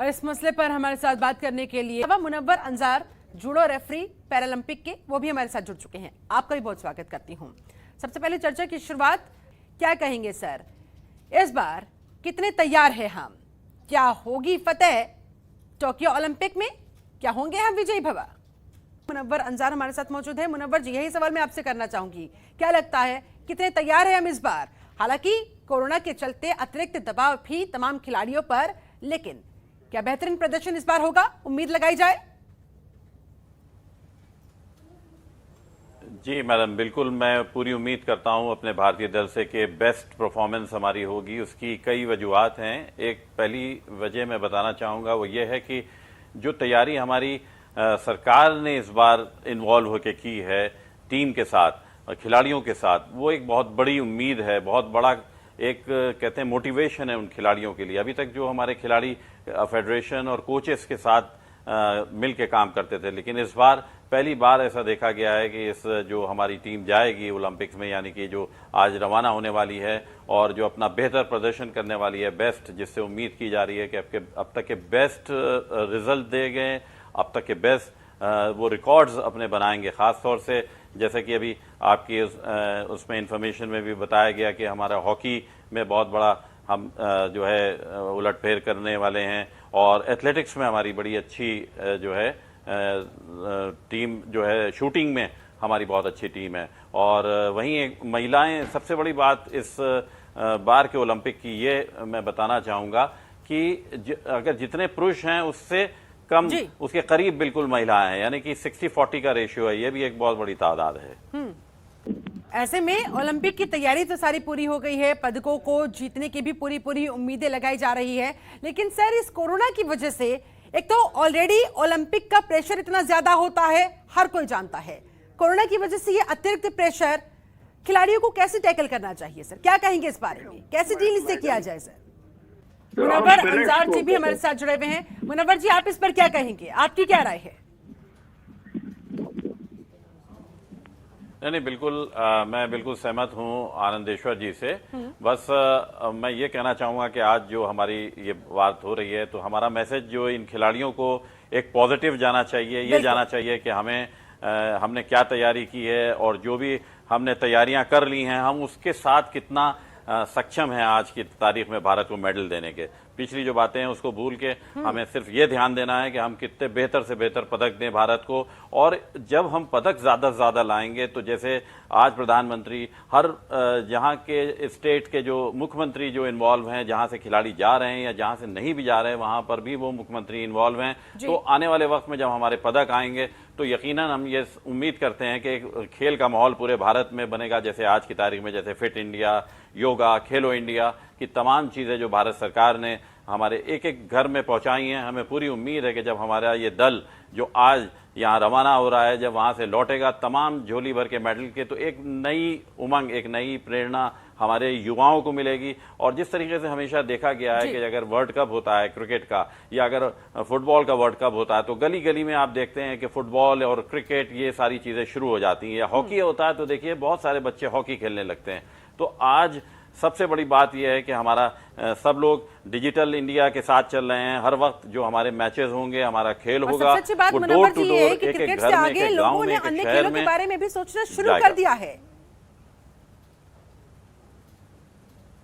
और इस मसले पर हमारे साथ बात करने के लिए Munawwar Anjar, judo referee Paralympic के, वो भी हमारे साथ जुड़ चुके हैं। आपका भी बहुत स्वागत करती हूँ। सबसे पहले चर्चा की शुरुआत, क्या कहेंगे सर, इस बार कितने तैयार हैं हम? क्या होगी फतेह टोक्यो ओलंपिक में? क्या होंगे हम विजयी भवा? मुनव्वर अंजार हमारे साथ मौजूद है। मुनव्वर जी, यही सवाल मैं आपसे करना चाहूंगी, क्या लगता है कितने तैयार हैं हम इस बार? हालांकि कोरोना के चलते अतिरिक्त दबाव भी तमाम खिलाड़ियों पर, लेकिन क्या बेहतरीन प्रदर्शन इस बार होगा? उम्मीद लगाई जाए। जी मैडम, बिल्कुल मैं पूरी उम्मीद करता हूं अपने भारतीय दल से कि बेस्ट परफॉर्मेंस हमारी होगी। उसकी कई वजूहात हैं। एक पहली वजह मैं बताना चाहूँगा, वो ये है कि जो तैयारी हमारी सरकार ने इस बार इन्वॉल्व होकर की है टीम के साथ और खिलाड़ियों के साथ, वो एक बहुत बड़ी उम्मीद है, बहुत बड़ा एक कहते हैं मोटिवेशन है उन खिलाड़ियों के लिए। अभी तक जो हमारे खिलाड़ी फेडरेशन और कोचेस के साथ मिल के काम करते थे, लेकिन इस बार पहली बार ऐसा देखा गया है कि इस जो हमारी टीम जाएगी ओलंपिक्स में, यानी कि जो आज रवाना होने वाली है और जो अपना बेहतर प्रदर्शन करने वाली है, बेस्ट, जिससे उम्मीद की जा रही है कि अब तक के बेस्ट रिजल्ट दे गए, अब तक के बेस्ट वो रिकॉर्ड्स अपने बनाएंगे। ख़ास तौर से जैसे कि अभी आपकी उसमें इंफॉर्मेशन में भी बताया गया कि हमारा हॉकी में बहुत बड़ा हम जो है उलटफेर करने वाले हैं, और एथलेटिक्स में हमारी बड़ी अच्छी जो है टीम जो है, शूटिंग में हमारी बहुत अच्छी टीम है। और वहीं एक महिलाएं, सबसे बड़ी बात इस बार के ओलंपिक की ये मैं बताना चाहूँगा कि अगर जितने पुरुष हैं उससे कम, उसके करीब बिल्कुल महिलाएं हैं, यानी कि 60-40 का रेशियो है। ये भी एक बहुत बड़ी तादाद है। ऐसे में ओलंपिक की तैयारी तो सारी पूरी हो गई है, पदकों को जीतने की भी पूरी उम्मीदें लगाई जा रही है, लेकिन सर इस कोरोना की वजह से एक तो ऑलरेडी ओलंपिक का प्रेशर इतना ज्यादा होता है, हर कोई जानता है। कोरोना की वजह से ये अतिरिक्त प्रेशर खिलाड़ियों को कैसे टैकल करना चाहिए सर? क्या कहेंगे इस बारे में, कैसे डील इससे किया जाए सर? मुनव्वर अंजार जी भी हमारे साथ जुड़े हुए हैं। मुनव्वर जी, आप इस पर क्या कहेंगे, आपकी क्या राय है? नहीं, बिल्कुल मैं बिल्कुल सहमत हूं आनंदेश्वर जी से। बस मैं ये कहना चाहूंगा कि आज जो हमारी ये बात हो रही है, तो हमारा मैसेज जो इन खिलाड़ियों को एक पॉजिटिव जाना चाहिए, ये जाना चाहिए कि हमने क्या तैयारी की है और जो भी हमने तैयारियां कर ली हैं, हम उसके साथ कितना सक्षम है आज की तारीख में भारत को मेडल देने के। पिछली जो बातें हैं उसको भूल के हमें सिर्फ ये ध्यान देना है कि हम कितने बेहतर से बेहतर पदक दें भारत को। और जब हम पदक ज्यादा से ज्यादा लाएंगे, तो जैसे आज प्रधानमंत्री हर जहां के स्टेट के जो मुख्यमंत्री जो इन्वॉल्व हैं, जहां से खिलाड़ी जा रहे हैं या जहां से नहीं भी जा रहे हैं, वहां पर भी वो मुख्यमंत्री इन्वॉल्व हैं। तो आने वाले वक्त में जब हमारे पदक आएंगे, तो यकीनन हम ये उम्मीद करते हैं कि खेल का माहौल पूरे भारत में बनेगा। जैसे आज की तारीख में जैसे फिट इंडिया, योगा, खेलो इंडिया की तमाम चीजें जो भारत सरकार ने हमारे एक एक घर में पहुंचाई हैं, हमें पूरी उम्मीद है कि जब हमारा ये दल जो आज यहाँ रवाना हो रहा है, जब वहां से लौटेगा तमाम झोली भर के मेडल के, तो एक नई उमंग, एक नई प्रेरणा हमारे युवाओं को मिलेगी। और जिस तरीके से हमेशा देखा गया है कि अगर वर्ल्ड कप होता है क्रिकेट का, या अगर फुटबॉल का वर्ल्ड कप होता है, तो गली गली में आप देखते हैं कि फुटबॉल और क्रिकेट ये सारी चीजें शुरू हो जाती हैं। या हॉकी होता है तो देखिए बहुत सारे बच्चे हॉकी खेलने लगते हैं। तो आज सबसे बड़ी बात यह है कि हमारा सब लोग डिजिटल इंडिया के साथ चल रहे हैं। हर वक्त जो हमारे मैचेस होंगे, हमारा खेल होगा, वो डोर टू डोर, एक एक घर में, एक गांव में, एक शहर में, के बारे में भी सोचना शुरू कर दिया है।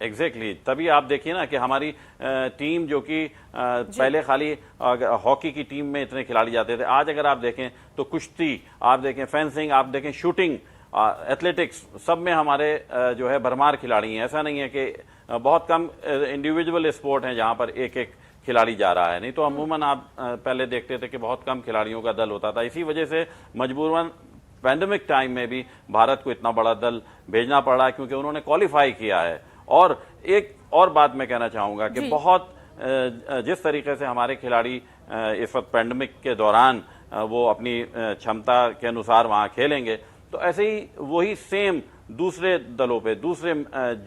एग्जैक्टली तभी आप देखिए ना कि हमारी टीम जो कि पहले खाली हॉकी की टीम में इतने खिलाड़ी जाते थे, आज अगर आप देखें तो कुश्ती, आप देखें फेंसिंग, आप देखें शूटिंग, एथलेटिक्स, सब में हमारे जो है भरमार खिलाड़ी हैं। ऐसा नहीं है कि बहुत कम इंडिविजुअल स्पोर्ट हैं जहां पर एक एक खिलाड़ी जा रहा है। नहीं तो अमूमन आप पहले देखते थे कि बहुत कम खिलाड़ियों का दल होता था। इसी वजह से मजबूरन पैंडेमिक टाइम में भी भारत को इतना बड़ा दल भेजना पड़ा, क्योंकि उन्होंने क्वालिफाई किया है। और एक और बात मैं कहना चाहूंगा कि बहुत जिस तरीके से हमारे खिलाड़ी इस वक्त पैंडेमिक के दौरान वो अपनी क्षमता के अनुसार वहां खेलेंगे, तो ऐसे ही वही सेम दूसरे दलों पे, दूसरे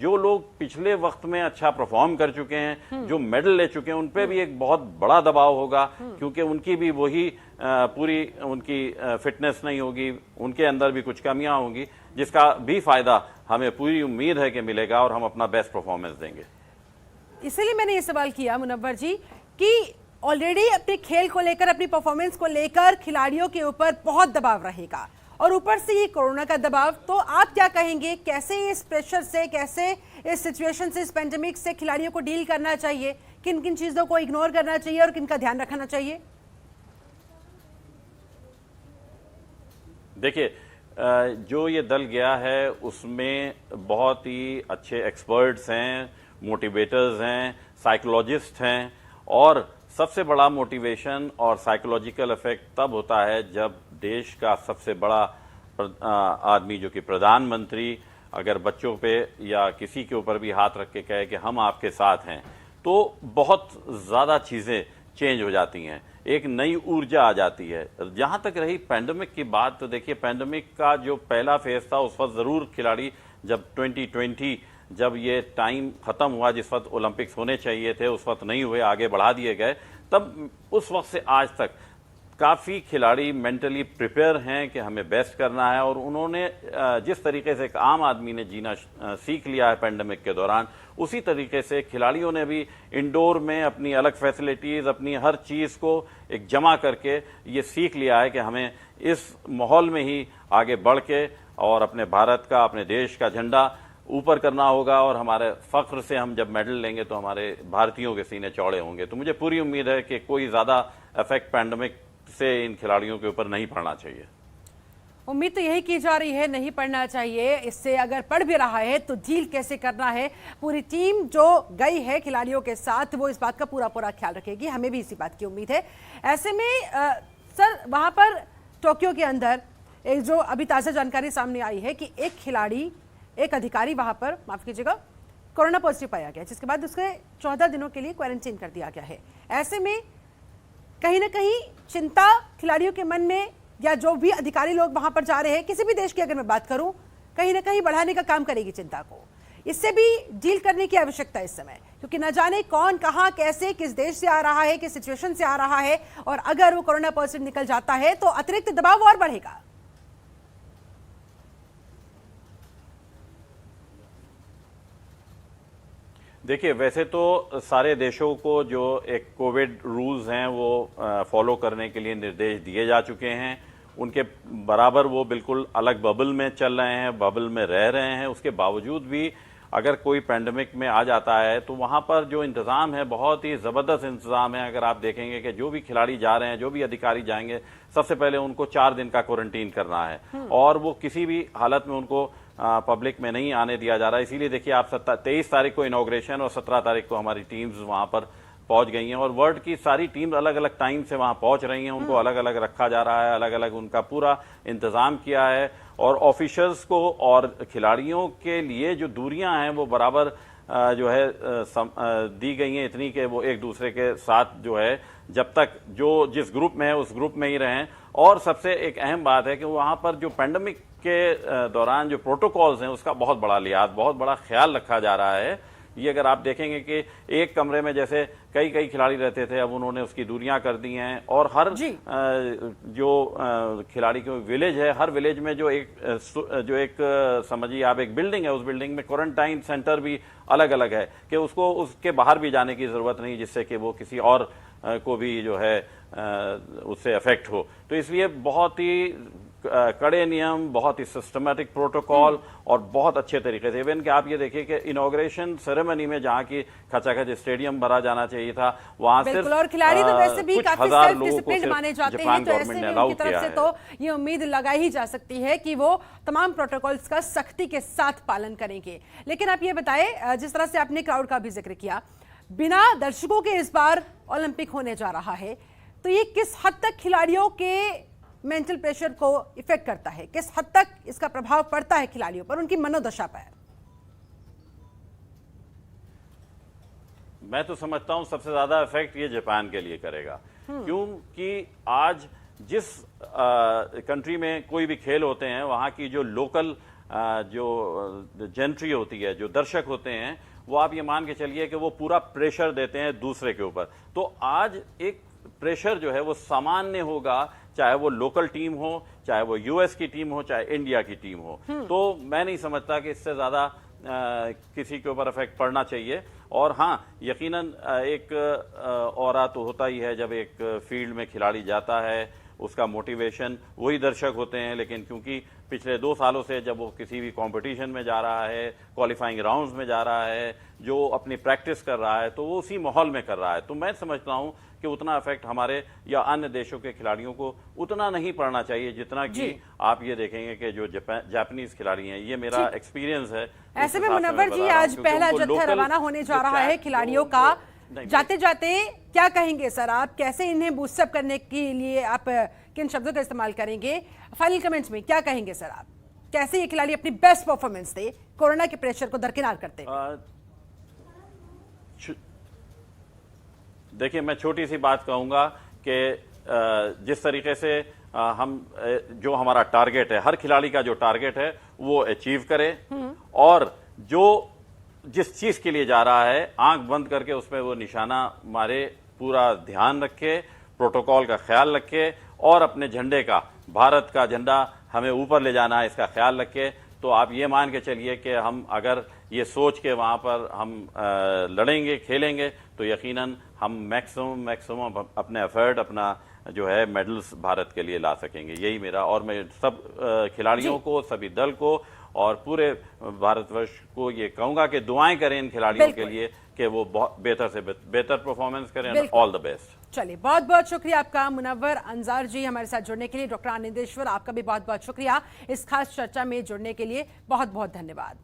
जो लोग पिछले वक्त में अच्छा परफॉर्म कर चुके हैं, जो मेडल ले चुके हैं, उन पे भी एक बहुत बड़ा दबाव होगा, क्योंकि उनकी भी वही पूरी उनकी फिटनेस नहीं होगी, उनके अंदर भी कुछ कमियां होंगी, जिसका भी फायदा हमें पूरी उम्मीद है कि मिलेगा और हम अपना बेस्ट परफॉर्मेंस देंगे। इसलिए मैंने ये सवाल किया मुनव्वर जी कि ऑलरेडी अपने खेल को लेकर, अपनी परफॉर्मेंस को लेकर खिलाड़ियों के ऊपर बहुत दबाव रहेगा और ऊपर से ये कोरोना का दबाव, तो आप क्या कहेंगे कैसे इस प्रेशर से, कैसे इस सिचुएशन से, इस पेंडेमिक से खिलाड़ियों को डील करना चाहिए? किन किन चीजों को इग्नोर करना चाहिए और किन का ध्यान रखना चाहिए? देखिए, जो ये दल गया है उसमें बहुत ही अच्छे एक्सपर्ट्स हैं, मोटिवेटर्स हैं, साइकोलॉजिस्ट हैं, और सबसे बड़ा मोटिवेशन और साइकोलॉजिकल इफेक्ट तब होता है जब देश का सबसे बड़ा आदमी जो कि प्रधानमंत्री अगर बच्चों पे या किसी के ऊपर भी हाथ रख के कहे कि हम आपके साथ हैं, तो बहुत ज़्यादा चीज़ें चेंज हो जाती हैं, एक नई ऊर्जा आ जाती है। जहां तक रही पैंडेमिक की बात, तो देखिए पैंडेमिक का जो पहला फेज था उस वक्त ज़रूर खिलाड़ी, जब 2020 जब ये टाइम ख़त्म हुआ जिस वक्त ओलंपिक्स होने चाहिए थे उस वक्त नहीं हुए, आगे बढ़ा दिए गए, तब उस वक्त से आज तक काफ़ी खिलाड़ी मेंटली प्रिपेयर हैं कि हमें बेस्ट करना है, और उन्होंने जिस तरीके से एक आम आदमी ने जीना सीख लिया है पैंडेमिक के दौरान, उसी तरीके से खिलाड़ियों ने भी इंडोर में अपनी अलग फैसिलिटीज़, अपनी हर चीज़ को एक जमा करके ये सीख लिया है कि हमें इस माहौल में ही आगे बढ़ के और अपने भारत का, अपने देश का झंडा ऊपर करना होगा, और हमारे फख्र से हम जब मेडल लेंगे तो हमारे भारतीयों के सीने चौड़े होंगे। तो मुझे पूरी उम्मीद है कि कोई ज़्यादा इफेक्ट पैंडेमिक से इन खिलाड़ियों के ऊपर नहीं पड़ना चाहिए। उम्मीद तो यही की जा रही है, नहीं पड़ना चाहिए। इससे अगर पड़ भी रहा है तो डील कैसे करना है, पूरी टीम जो गई है खिलाड़ियों के साथ वो इस बात का पूरा पूरा ख्याल रखेगी, हमें भी इसी बात की उम्मीद है। ऐसे में सर, वहां पर टोक्यो के अंदर एक जो अभी ताज़ा जानकारी सामने आई है कि एक खिलाड़ी, एक अधिकारी वहां पर, माफ कीजिएगा, कोरोना पॉजिटिव पाया गया, जिसके बाद उसके 14 दिनों के लिए क्वारंटीन कर दिया गया है। ऐसे में कहीं ना कहीं चिंता खिलाड़ियों के मन में, या जो भी अधिकारी लोग वहां पर जा रहे हैं, किसी भी देश की अगर मैं बात करूं, कहीं ना कहीं बढ़ाने का काम करेगी चिंता को। इससे भी डील करने की आवश्यकता है इस समय, क्योंकि न जाने कौन, कहां, कैसे, किस देश से आ रहा है, किस सिचुएशन से आ रहा है, और अगर वो कोरोना पॉजिटिव निकल जाता है तो अतिरिक्त दबाव और बढ़ेगा। देखिए, वैसे तो सारे देशों को जो एक कोविड रूल्स हैं वो फॉलो करने के लिए निर्देश दिए जा चुके हैं, उनके बराबर वो बिल्कुल अलग बबल में चल रहे हैं, बबल में रह रहे हैं। उसके बावजूद भी अगर कोई पैंडेमिक में आ जाता है तो वहाँ पर जो इंतज़ाम है बहुत ही ज़बरदस्त इंतज़ाम है। अगर आप देखेंगे कि जो भी खिलाड़ी जा रहे हैं, जो भी अधिकारी जाएंगे, सबसे पहले उनको 4 दिन का क्वारंटीन करना है, और वो किसी भी हालत में उनको पब्लिक में नहीं आने दिया जा रहा है। इसीलिए देखिए, आप 23 तारीख को इनॉग्रेशन और 17 तारीख को हमारी टीम्स वहाँ पर पहुंच गई हैं, और वर्ल्ड की सारी टीम अलग अलग टाइम से वहां पहुंच रही हैं। उनको अलग अलग रखा जा रहा है, अलग अलग उनका पूरा इंतजाम किया है, और ऑफिशियल्स को और खिलाड़ियों के लिए जो दूरियां हैं वो बराबर जो है दी गई हैं, इतनी कि वो एक दूसरे के साथ जो है जब तक जो जिस ग्रुप में है उस ग्रुप में ही रहें। और सबसे एक अहम बात है कि वहां पर जो पैंडेमिक के दौरान जो प्रोटोकॉल्स हैं उसका बहुत बड़ा लिहाज, बहुत बड़ा ख्याल रखा जा रहा है। ये अगर आप देखेंगे कि एक कमरे में जैसे कई कई खिलाड़ी रहते थे, अब उन्होंने उसकी दूरियां कर दी हैं, और हर जो खिलाड़ी के विलेज है, हर विलेज में जो एक समझिए आप एक बिल्डिंग है, उस बिल्डिंग में क्वारंटाइन सेंटर भी अलग अलग है कि उसको उसके बाहर भी जाने की जरूरत नहीं, जिससे कि वो किसी और को भी जो है उससे अफेक्ट हो। तो इसलिए बहुत ही कड़े नियम, बहुत ही सिस्टमैटिक प्रोटोकॉल, और बहुत अच्छे तरीके से। इवन कि आप ये देखिए कि इनॉग्रेशन सेरेमनी में जहां की खचाखच स्टेडियम भरा जाना चाहिए था, वहां सिर्फ और खिलाड़ी तो वैसे भी काफी सेल्फ डिसिप्लिन माने जाते हैं, तो ऐसे में उनकी तरफ से तो ये उम्मीद लगाई ही जा सकती है कि वो तमाम प्रोटोकॉल्स का सख्ती के साथ पालन करेंगे। लेकिन आप ये बताएं, जिस तरह से आपने क्राउड का भी जिक्र किया, बिना दर्शकों के इस बार ओलंपिक होने जा रहा है, तो ये किस हद तक खिलाड़ियों के मेंटल प्रेशर को इफेक्ट करता है, किस हद तक इसका प्रभाव पड़ता है खिलाड़ियों पर, उनकी मनोदशा पर? मैं तो समझता हूं सबसे ज्यादा इफेक्ट ये जापान के लिए करेगा, क्योंकि आज जिस कंट्री में कोई भी खेल होते हैं, वहां की जो लोकल जो जेंट्री होती है, जो दर्शक होते हैं, वो आप ये मान के चलिए कि वो पूरा प्रेशर देते हैं दूसरे के ऊपर। तो आज एक प्रेशर जो है वो सामान्य होगा, चाहे वो लोकल टीम हो, चाहे वो यूएस की टीम हो, चाहे इंडिया की टीम हो। तो मैं नहीं समझता कि इससे ज्यादा किसी के ऊपर इफेक्ट पड़ना चाहिए। और हाँ, यकीनन एक ऑरा तो होता ही है जब एक फील्ड में खिलाड़ी जाता है, उसका मोटिवेशन वही दर्शक होते हैं। लेकिन क्योंकि पिछले 2 सालों से जब वो किसी भी कंपटीशन में जा रहा है, क्वालिफाइंग राउंड्स में जा रहा है, जो अपनी प्रैक्टिस कर रहा है, तो वो उसी माहौल में कर रहा है। तो मैं समझता हूं कि उतना इफेक्ट हमारे या अन्य देशों के खिलाड़ियों को उतना नहीं पड़ना चाहिए जितना कि आप ये देखेंगे कि जो जापानीज खिलाड़ी हैं। ये मेरा एक्सपीरियंस है। ऐसे में मुनव्वर जी, आज पहला जत्था रवाना होने जा रहा है खिलाड़ियों का। जाते जाते क्या कहेंगे सर आप? कैसे इन्हें बूस्टअप करने के लिए आप किन शब्दों का इस्तेमाल करेंगे? फाइनल कमेंट्स में क्या कहेंगे सर आप? कैसे ये खिलाड़ी अपनी बेस्ट परफॉर्मेंस दे कोरोना के प्रेशर को दरकिनार करते हुए? देखिए, मैं छोटी सी बात कहूंगा कि जिस तरीके से हम जो हमारा टारगेट है, हर खिलाड़ी का जो टारगेट है वो अचीव करे, और जो जिस चीज के लिए जा रहा है आंख बंद करके उसमें वो निशाना मारे, पूरा ध्यान रखे, प्रोटोकॉल का ख्याल रखे, और अपने झंडे का, भारत का झंडा हमें ऊपर ले जाना है, इसका ख्याल रखे। तो आप ये मान के चलिए कि हम अगर ये सोच के वहां पर हम लड़ेंगे, खेलेंगे, तो यकीनन हम मैक्सिमम अपने एफर्ट, अपना जो है मेडल्स भारत के लिए ला सकेंगे। यही मेरा, और मैं सब खिलाड़ियों को, सभी दल को और पूरे भारतवर्ष को ये कहूंगा कि दुआएं करें इन खिलाड़ियों के लिए कि वो बहुत बेहतर से बेहतर परफॉर्मेंस करें। All the best. चलिए, बहुत बहुत शुक्रिया आपका मुनव्वर अंजार जी हमारे साथ जुड़ने के लिए। डॉक्टर आनंदेश्वर, आपका भी बहुत बहुत शुक्रिया इस खास चर्चा में जुड़ने के लिए। बहुत बहुत धन्यवाद।